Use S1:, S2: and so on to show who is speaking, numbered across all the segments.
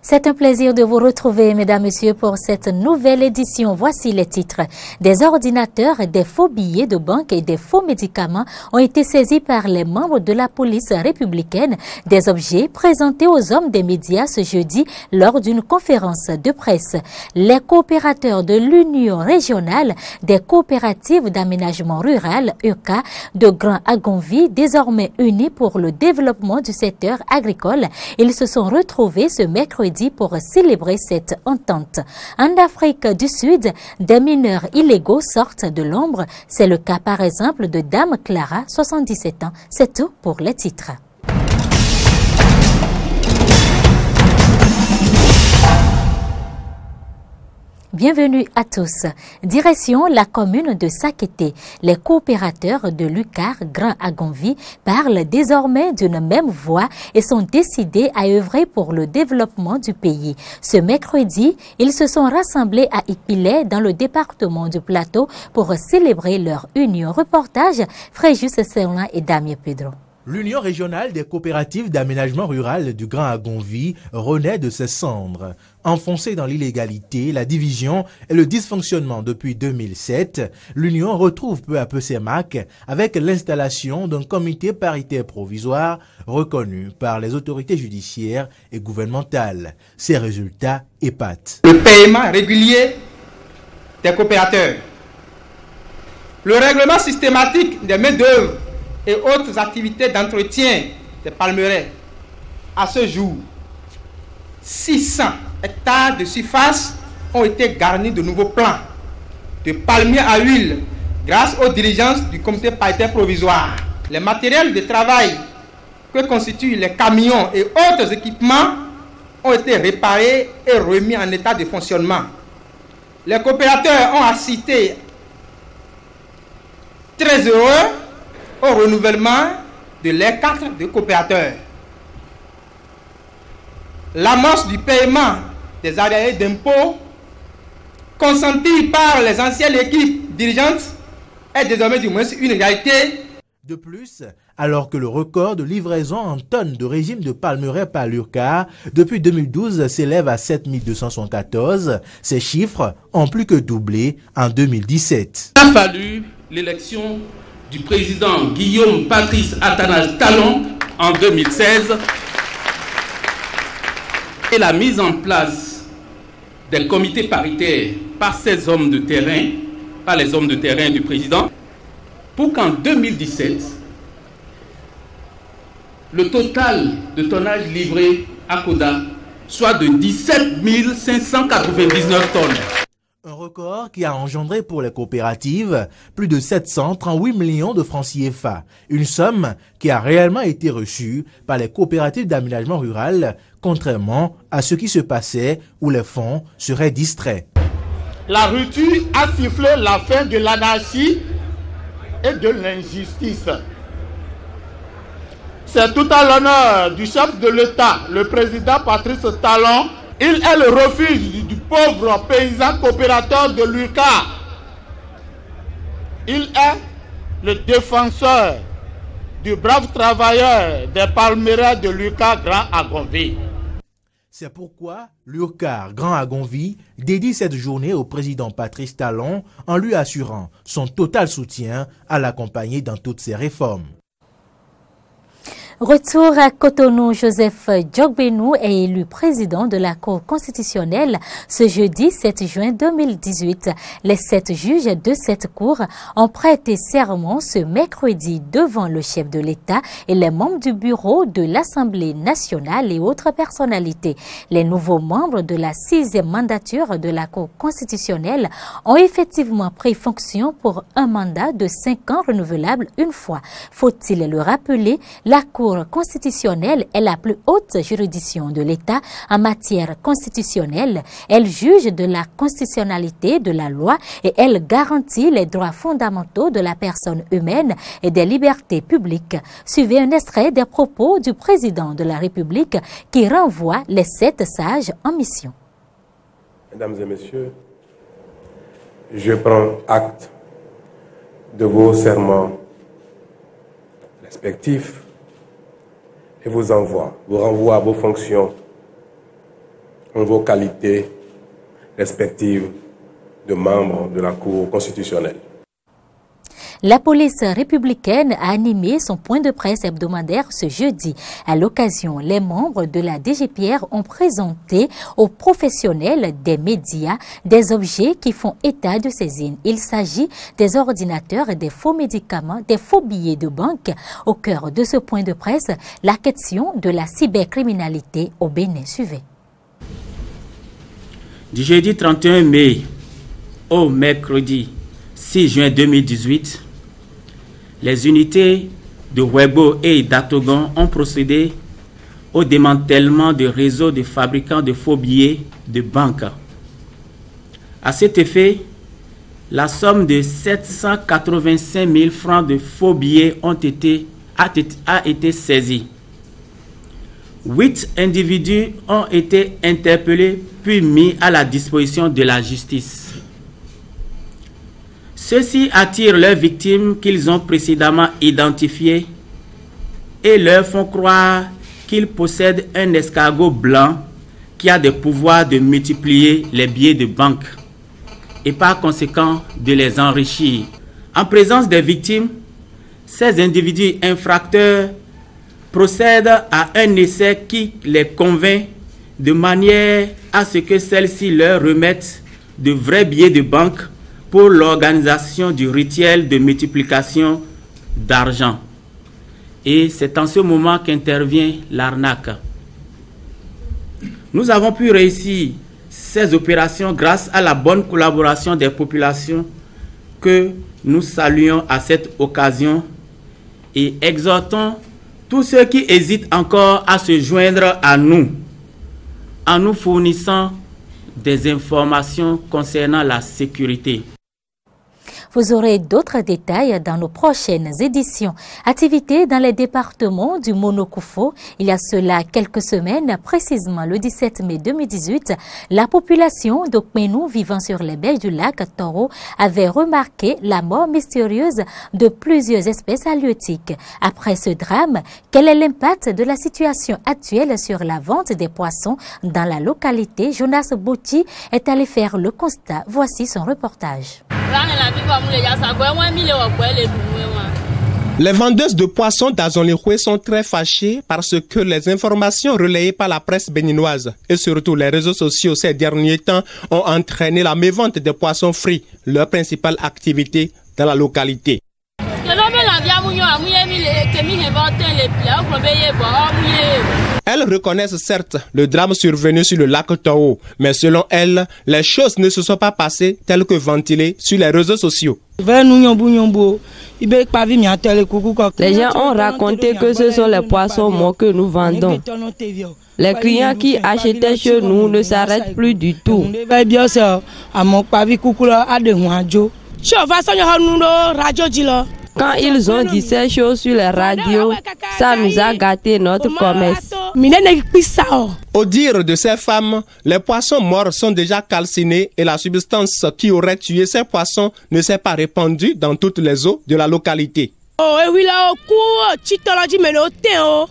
S1: C'est un plaisir de vous retrouver, mesdames, messieurs, pour cette nouvelle édition. Voici les titres. Des ordinateurs, des faux billets de banque et des faux médicaments ont été saisis par les membres de la police républicaine. Des objets présentés aux hommes des médias ce jeudi lors d'une conférence de presse. Les coopérateurs de l'Union régionale des coopératives d'aménagement rural, URCA, de Grand-Agonvi, désormais unis pour le développement du secteur agricole, ils se sont retrouvés ce mercredi pour célébrer cette entente. En Afrique du Sud, des mineurs illégaux sortent de l'ombre. C'est le cas par exemple de Dame Clara, 77 ans. C'est tout pour les titres. Bienvenue à tous. Direction la commune de Sakété. Les coopérateurs de l'UCAR Grand-Agonvi parlent désormais d'une même voix et sont décidés à œuvrer pour le développement du pays. Ce mercredi, ils se sont rassemblés à Ipilé dans le département du Plateau pour célébrer leur union. Reportage Fréjus Serlin et Damien Pedro.
S2: L'Union régionale des coopératives d'aménagement rural du Grand-Agonvi renaît de ses cendres. Enfoncée dans l'illégalité, la division et le dysfonctionnement depuis 2007, l'Union retrouve peu à peu ses marques avec l'installation d'un comité paritaire provisoire reconnu par les autorités judiciaires et gouvernementales. Ces résultats épatent.
S3: Le paiement régulier des coopérateurs, le règlement systématique des main-d'œuvre et autres activités d'entretien des palmeraies. À ce jour, 600 hectares de surface ont été garnis de nouveaux plants de palmiers à huile grâce aux diligences du comité paritaire provisoire. Les matériels de travail que constituent les camions et autres équipements ont été réparés et remis en état de fonctionnement. Les coopérateurs ont assisté très heureux au renouvellement de les 4 de coopérateurs. L'amorce du paiement des arriérés d'impôts consentis par les anciennes équipes dirigeantes est désormais du moins une réalité.
S2: De plus, alors que le record de livraison en tonnes de régime de palmeraie par l'URCA depuis 2012 s'élève à 7214, ces chiffres ont plus que doublé en 2017.
S4: Il a fallu l'élection du président Guillaume Patrice Athanase Talon en 2016 et la mise en place des comités paritaires par ces hommes de terrain, par les hommes de terrain du président, pour qu'en 2017, le total de tonnage livré à Koda soit de 17 599 tonnes.
S2: Un record qui a engendré pour les coopératives plus de 738 millions de francs CFA. Une somme qui a réellement été reçue par les coopératives d'aménagement rural, contrairement à ce qui se passait où les fonds seraient distraits.
S5: La rupture a sifflé la fin de l'anarchie et de l'injustice. C'est tout à l'honneur du chef de l'État, le président Patrice Talon. Il est le refuge du pauvre paysan coopérateur de l'URCA. Il est le défenseur du brave travailleur des palmeraies de l'URCA Grand-Agonvi.
S2: C'est pourquoi l'URCA Grand-Agonvi dédie cette journée au président Patrice Talon en lui assurant son total soutien à l'accompagner dans toutes ses réformes.
S1: Retour à Cotonou, Joseph Djogbenou est élu président de la Cour constitutionnelle ce jeudi 7 juin 2018. Les 7 juges de cette Cour ont prêté serment ce mercredi devant le chef de l'État et les membres du bureau de l'Assemblée nationale et autres personnalités. Les nouveaux membres de la 6e mandature de la Cour constitutionnelle ont effectivement pris fonction pour un mandat de 5 ans renouvelable une fois. Faut-il le rappeler, la Cour constitutionnelle est la plus haute juridiction de l'État en matière constitutionnelle. Elle juge de la constitutionnalité de la loi et elle garantit les droits fondamentaux de la personne humaine et des libertés publiques. Suivez un extrait des propos du président de la République qui renvoie les 7 sages en mission.
S6: Mesdames et messieurs, je prends acte de vos serments respectifs et vous renvoie à vos fonctions en vos qualités respectives de membres de la Cour constitutionnelle.
S1: La police républicaine a animé son point de presse hebdomadaire ce jeudi. À l'occasion, les membres de la DGPR ont présenté aux professionnels des médias des objets qui font état de saisine. Il s'agit des ordinateurs et des faux médicaments, des faux billets de banque. Au cœur de ce point de presse, la question de la cybercriminalité au Bénin. Suivez.
S7: Du jeudi 31 mai au mercredi 6 juin 2018, les unités de Webo et d'Atogon ont procédé au démantèlement de réseaux de fabricants de faux billets de banque. À cet effet, la somme de 785 000 francs de faux billets a été saisie. 8 individus ont été interpellés puis mis à la disposition de la justice. Ceux-ci attirent leurs victimes qu'ils ont précédemment identifiées et leur font croire qu'ils possèdent un escargot blanc qui a des pouvoirs de multiplier les billets de banque et par conséquent de les enrichir. En présence des victimes, ces individus infracteurs procèdent à un essai qui les convainc de manière à ce que celles-ci leur remettent de vrais billets de banque pour l'organisation du rituel de multiplication d'argent. Et c'est en ce moment qu'intervient l'arnaque. Nous avons pu réussir ces opérations grâce à la bonne collaboration des populations que nous saluons à cette occasion et exhortons tous ceux qui hésitent encore à se joindre à nous en nous fournissant des informations concernant la sécurité.
S1: Vous aurez d'autres détails dans nos prochaines éditions. Activités dans les départements du Monokufo. Il y a cela quelques semaines, précisément le 17 mai 2018, la population d'Okmenou vivant sur les berges du lac Toro avait remarqué la mort mystérieuse de plusieurs espèces halieutiques. Après ce drame, quel est l'impact de la situation actuelle sur la vente des poissons dans la localité? Jonas Bouti est allé faire le constat. Voici son reportage.
S8: Les vendeuses de poissons d'Azonliroué sont très fâchées parce que les informations relayées par la presse béninoise et surtout les réseaux sociaux ces derniers temps ont entraîné la mévente des poissons frits, leur principale activité dans la localité. Elles reconnaissent certes le drame survenu sur le lac Tao, mais selon elles, les choses ne se sont pas passées telles que ventilées sur les réseaux sociaux.
S9: Les gens ont raconté que ce sont les poissons morts que nous vendons. Les clients qui achetaient chez nous ne s'arrêtent plus du tout. Quand ils ont dit ces choses sur les radios, ça nous a gâté notre commerce.
S8: Au dire de ces femmes, les poissons morts sont déjà calcinés et la substance qui aurait tué ces poissons ne s'est pas répandue dans toutes les eaux de la localité.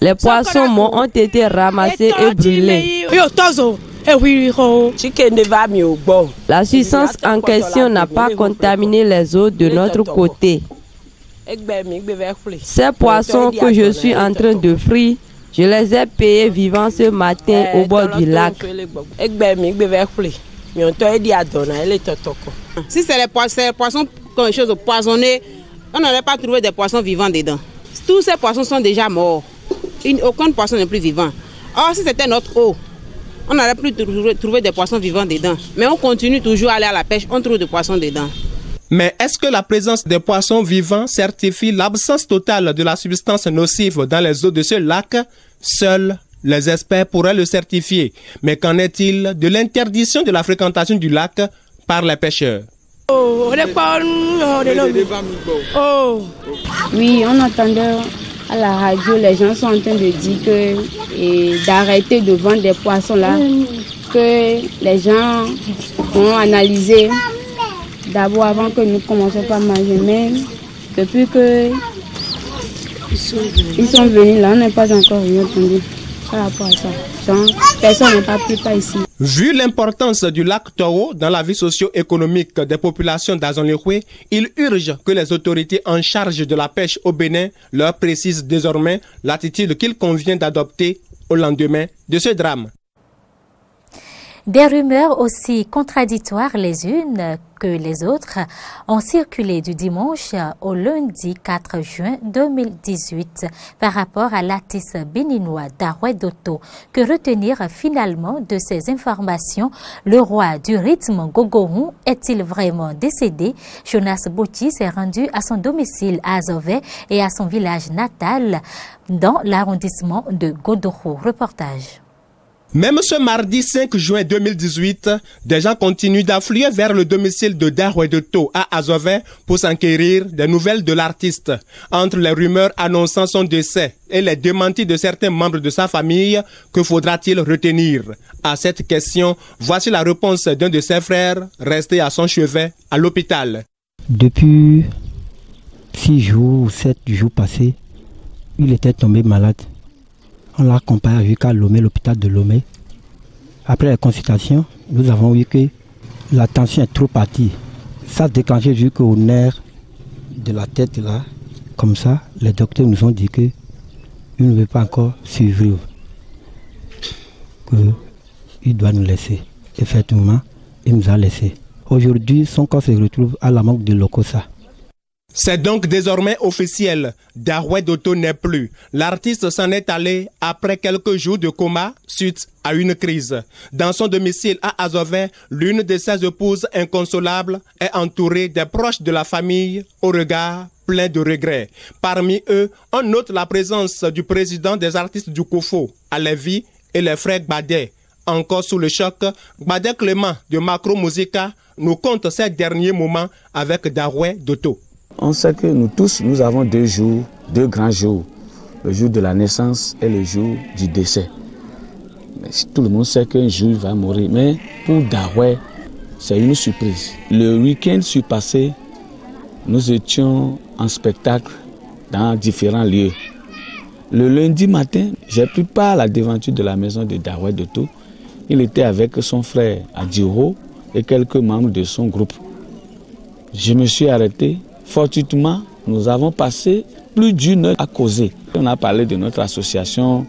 S9: Les poissons morts ont été ramassés et brûlés. La substance en question n'a pas contaminé les eaux de notre côté. Ces poissons que je suis en train de frire, je les ai payés vivants ce matin au bord du lac.
S10: Si c'est les poissons, quelque chose de poisonné, on n'aurait pas trouvé des poissons vivants dedans. Tous ces poissons sont déjà morts. Aucun poisson n'est plus vivant. Or, si c'était notre eau, on n'aurait plus trouvé des poissons vivants dedans. Mais on continue toujours à aller à la pêche, on trouve des poissons dedans.
S8: Mais est-ce que la présence des poissons vivants certifie l'absence totale de la substance nocive dans les eaux de ce lac? Seuls les experts pourraient le certifier. Mais qu'en est-il de l'interdiction de la fréquentation du lac par les pêcheurs?
S11: Oui, on entendait à la radio, les gens sont en train de dire d'arrêter de vendre des poissons là, que les gens vont analyser d'abord avant que nous commençons par manger. Mais depuis que ils sont venus là, on n'a pas encore rien entendu. par rapport à ça. Genre, personne n'est pas plus pas ici.
S8: Vu l'importance du lac Toro dans la vie socio-économique des populations d'Azonliroué, il urge que les autorités en charge de la pêche au Bénin leur précisent désormais l'attitude qu'il convient d'adopter au lendemain de ce drame.
S1: Des rumeurs aussi contradictoires les unes que les autres ont circulé du dimanche au lundi 4 juin 2018 par rapport à l'artiste béninois Darwey Doto. Que retenir finalement de ces informations? Le roi du rythme Gogoron est-il vraiment décédé? Jonas Boti s'est rendu à son domicile à Azové et à son village natal dans l'arrondissement de Godoro. Reportage.
S8: Même ce mardi 5 juin 2018, des gens continuent d'affluer vers le domicile de Darwey Doto à Azové pour s'enquérir des nouvelles de l'artiste. Entre les rumeurs annonçant son décès et les démentis de certains membres de sa famille, que faudra-t-il retenir? À cette question, voici la réponse d'un de ses frères resté à son chevet à l'hôpital.
S12: Depuis 6 jours ou 7 jours passés, il était tombé malade. On l'a accompagné jusqu'à Lomé, l'hôpital de Lomé. Après la consultation, nous avons vu que la tension est trop partie. Ça a déclenché jusqu'au nerf de la tête là. Comme ça, les docteurs nous ont dit qu'il ne veut pas encore survivre. Qu'il doit nous laisser. Effectivement, il nous a laissé. Aujourd'hui, son corps se retrouve à la morgue de Lokossa.
S8: C'est donc désormais officiel. Darwey Doto n'est plus. L'artiste s'en est allé après quelques jours de coma suite à une crise. Dans son domicile à Azové, l'une de ses épouses inconsolables est entourée des proches de la famille au regard plein de regrets. Parmi eux, on note la présence du président des artistes du Kofo, Alevi, et les frères Gbadé. Encore sous le choc, Gbadé Clément de Macro Musica nous conte ces derniers moments avec Darwey Doto.
S13: On sait que nous tous, nous avons 2 jours, 2 grands jours. Le jour de la naissance et le jour du décès. Mais tout le monde sait qu'un jour il va mourir. Mais pour Darwey, c'est une surprise. Le week-end surpassé, nous étions en spectacle dans différents lieux. Le lundi matin, j'ai pris part à la devanture de la maison de Darwey Doto. Il était avec son frère Adiro et quelques membres de son groupe. Je me suis arrêté. Fortuitement, nous avons passé plus d'1 heure à causer. On a parlé de notre association,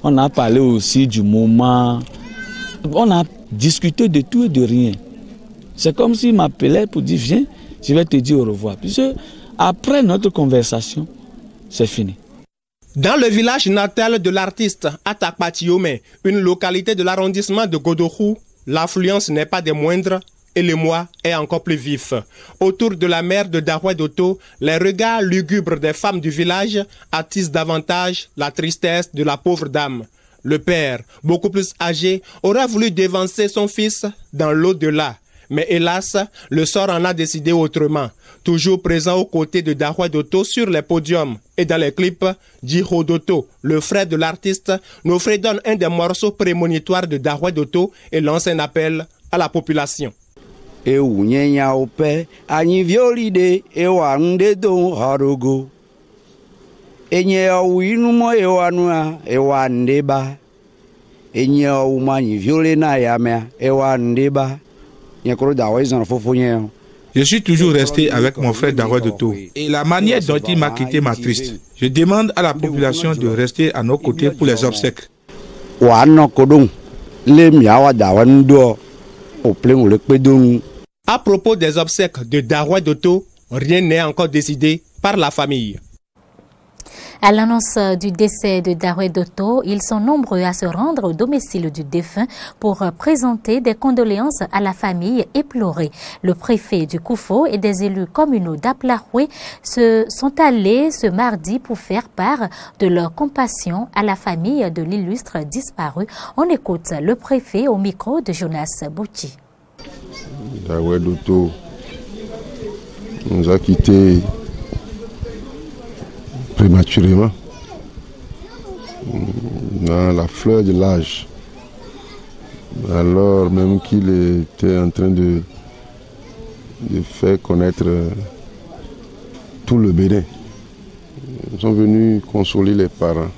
S13: on a parlé aussi du moment, on a discuté de tout et de rien. C'est comme s'il m'appelait pour dire viens, je vais te dire au revoir. Puisque après notre conversation, c'est fini.
S8: Dans le village natal de l'artiste, à Takpatiome, une localité de l'arrondissement de Godorou, l'affluence n'est pas des moindres. Et l'émoi est encore plus vif. Autour de la mère de Darwey Doto, les regards lugubres des femmes du village attisent davantage la tristesse de la pauvre dame. Le père, beaucoup plus âgé, aurait voulu dévancer son fils dans l'au-delà. Mais hélas, le sort en a décidé autrement. Toujours présent aux côtés de Darwey Doto sur les podiums et dans les clips, Djiro Doto, le frère de l'artiste, nous fredonne un des morceaux prémonitoires de Darwey Doto et lance un appel à la population.
S14: Enyenya ope anyi violide ewa ndedo harogo enye winu mo ewanua ewa ndeba enye umanyi violena yamea ewa ndeba nyekoro dawe zan fofonye.
S15: Je suis toujours resté avec mon frère Darwey Doto et la manière dont il m'a quitté m'attriste. Je demande à la population de rester à nos côtés pour les obsèques.
S14: Wa no kodon le miawa dawe ndo.
S8: À propos des obsèques de Darwey Doto, rien n'est encore décidé par la famille.
S1: À l'annonce du décès de Darwey Doto, ils sont nombreux à se rendre au domicile du défunt pour présenter des condoléances à la famille éplorée. Le préfet du Koufo et des élus communaux d'Aplaroué se sont allés ce mardi pour faire part de leur compassion à la famille de l'illustre disparu. On écoute le préfet au micro de Jonas Bouti.
S16: Darwey Doto nous a quittés prématurément, dans la fleur de l'âge, alors même qu'il était en train de faire connaître tout le Bénin. Ils sont venus consoler les parents.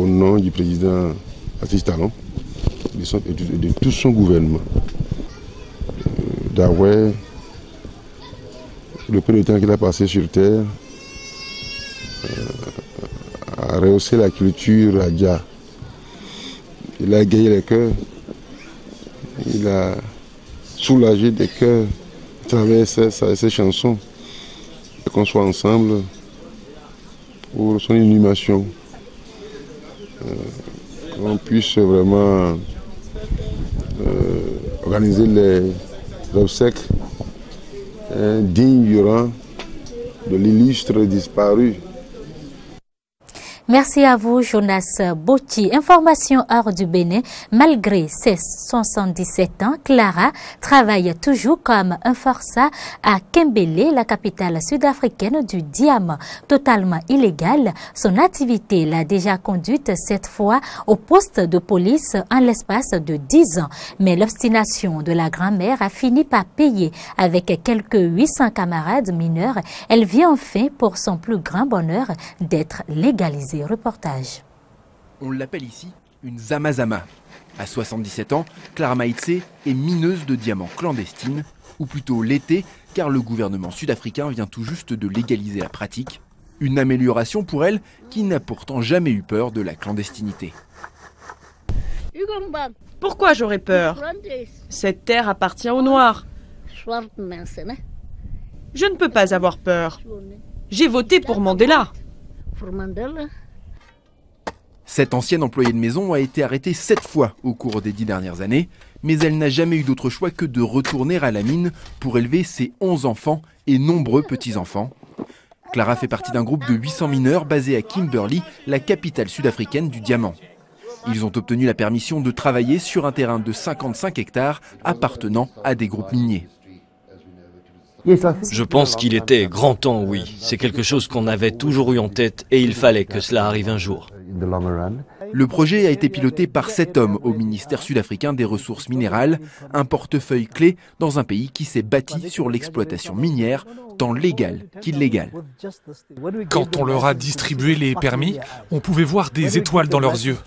S16: au nom du président Patrice Talon, de tout son gouvernement. Daoué, le peu de temps qu'il a passé sur terre, a rehaussé la culture à Dia. Il a égayé les cœurs, il a soulagé des cœurs à travers ses chansons. Qu'on soit ensemble pour son inhumation, qu'on puisse vraiment organiser les obsèques dignes du rang de l'illustre disparu.
S1: Merci à vous, Jonas Bocci. Information hors du Bénin. Malgré ses 77 ans, Clara travaille toujours comme un forçat à Kembele, la capitale sud-africaine du diamant. Totalement illégale, son activité l'a déjà conduite cette fois au poste de police en l'espace de 10 ans. Mais l'obstination de la grand-mère a fini par payer. Avec quelques 800 camarades mineurs, elle vient enfin, pour son plus grand bonheur, d'être légalisée. Reportage.
S17: On l'appelle ici une Zamazama. À 77 ans, Clara Maïtse est mineuse de diamants clandestine, ou plutôt l'été, car le gouvernement sud-africain vient tout juste de légaliser la pratique. Une amélioration pour elle qui n'a pourtant jamais eu peur de la clandestinité.
S18: Pourquoi j'aurais peur? Cette terre appartient aux Noirs. Je ne peux pas avoir peur. J'ai voté pour Mandela.
S17: Cette ancienne employée de maison a été arrêtée 7 fois au cours des 10 dernières années, mais elle n'a jamais eu d'autre choix que de retourner à la mine pour élever ses 11 enfants et nombreux petits-enfants. Clara fait partie d'un groupe de 800 mineurs basé à Kimberley, la capitale sud-africaine du diamant. Ils ont obtenu la permission de travailler sur un terrain de 55 hectares appartenant à des groupes miniers.
S19: Je pense qu'il était grand temps, oui. C'est quelque chose qu'on avait toujours eu en tête et il fallait que cela arrive un jour.
S17: Le projet a été piloté par 7 hommes au ministère sud-africain des ressources minérales, un portefeuille clé dans un pays qui s'est bâti sur l'exploitation minière, tant légale qu'illégale.
S20: Quand on leur a distribué les permis, on pouvait voir des étoiles dans leurs yeux.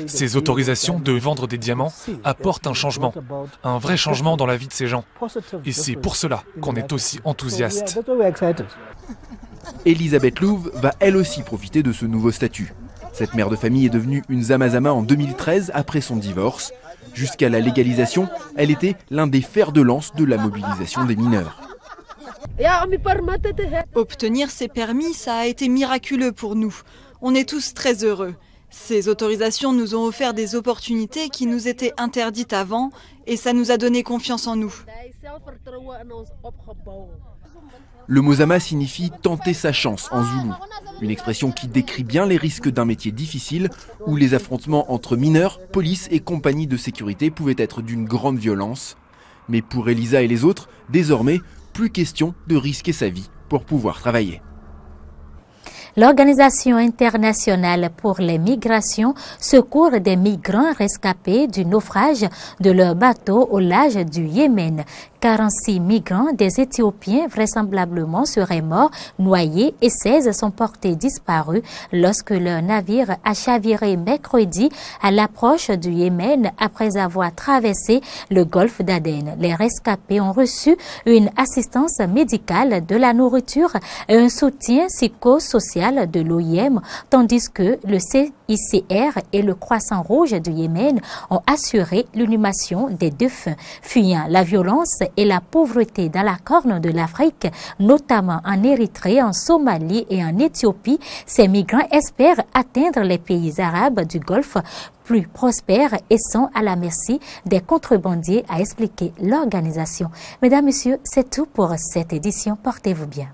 S20: Ces autorisations de vendre des diamants apportent un vrai changement dans la vie de ces gens. Et c'est pour cela qu'on est aussi enthousiaste.
S17: Elisabeth Louve va elle aussi profiter de ce nouveau statut. Cette mère de famille est devenue une Zamazama en 2013 après son divorce. Jusqu'à la légalisation, elle était l'un des fers de lance de la mobilisation des mineurs.
S21: Obtenir ces permis, ça a été miraculeux pour nous. On est tous très heureux. Ces autorisations nous ont offert des opportunités qui nous étaient interdites avant et ça nous a donné confiance en nous.
S17: Le mot Zama signifie tenter sa chance en zoulou. Une expression qui décrit bien les risques d'un métier difficile où les affrontements entre mineurs, police et compagnies de sécurité pouvaient être d'une grande violence. Mais pour Elisa et les autres, désormais, plus question de risquer sa vie pour pouvoir travailler.
S1: L'Organisation internationale pour les migrations secourt des migrants rescapés du naufrage de leur bateau au large du Yémen. 46 migrants des Éthiopiens vraisemblablement seraient morts, noyés et 16 sont portés disparus lorsque leur navire a chaviré mercredi à l'approche du Yémen après avoir traversé le golfe d'Aden. Les rescapés ont reçu une assistance médicale, de la nourriture et un soutien psychosocial de l'OIM, tandis que le CICR et le Croissant Rouge du Yémen ont assuré l'inhumation des défunts. Fuyant la violence et la pauvreté dans la Corne de l'Afrique, notamment en Érythrée, en Somalie et en Éthiopie, ces migrants espèrent atteindre les pays arabes du Golfe plus prospères et sont à la merci des contrebandiers, a expliqué l'organisation. Mesdames, Messieurs, c'est tout pour cette édition. Portez-vous bien.